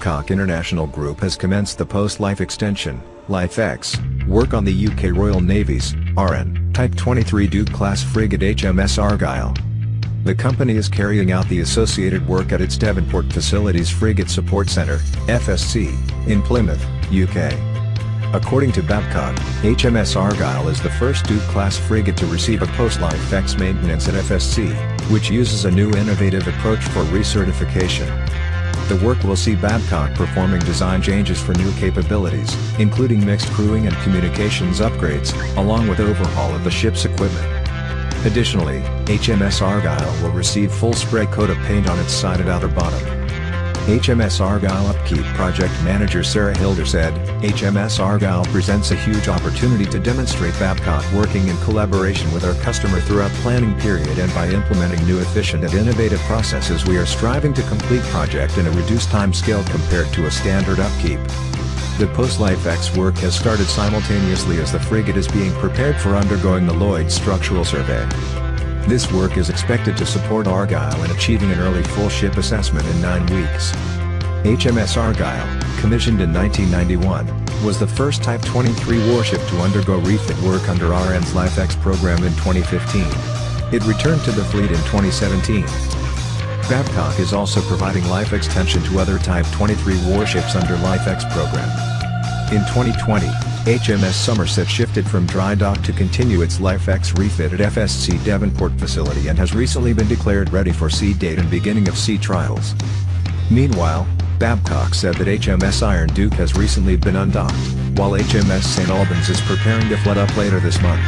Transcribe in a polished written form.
Babcock International Group has commenced the post-life extension, LIFEX, work on the UK Royal Navy's RN Type 23 Duke-class frigate HMS Argyll. The company is carrying out the associated work at its Devonport facility's Frigate Support Centre, FSC, in Plymouth, UK. According to Babcock, HMS Argyll is the first Duke-class frigate to receive a post-LIFEX maintenance at FSC, which uses a new innovative approach for recertification. The work will see Babcock performing design changes for new capabilities, including mixed crewing and communications upgrades, along with overhaul of the ship's equipment. Additionally, HMS Argyll will receive full spray coat of paint on its sided outer bottom. HMS Argyll Upkeep Project Manager Sarah Hilder said, HMS Argyll presents a huge opportunity to demonstrate Babcock working in collaboration with our customer throughout planning period, and by implementing new efficient and innovative processes we are striving to complete project in a reduced time scale compared to a standard upkeep. The post-LIFEX work has started simultaneously as the frigate is being prepared for undergoing the Lloyd's structural survey. This work is expected to support Argyll in achieving an early full ship assessment in 9 weeks. HMS Argyll, commissioned in 1991, was the first Type 23 warship to undergo refit work under RN's LIFEX program in 2015. It returned to the fleet in 2017. Babcock is also providing life extension to other Type 23 warships under LIFEX program. In 2020, HMS Somerset shifted from dry dock to continue its LIFEX refit at FSC Devonport facility and has recently been declared ready for sea date and beginning of sea trials. Meanwhile, Babcock said that HMS Iron Duke has recently been undocked, while HMS St. Albans is preparing to float up later this month.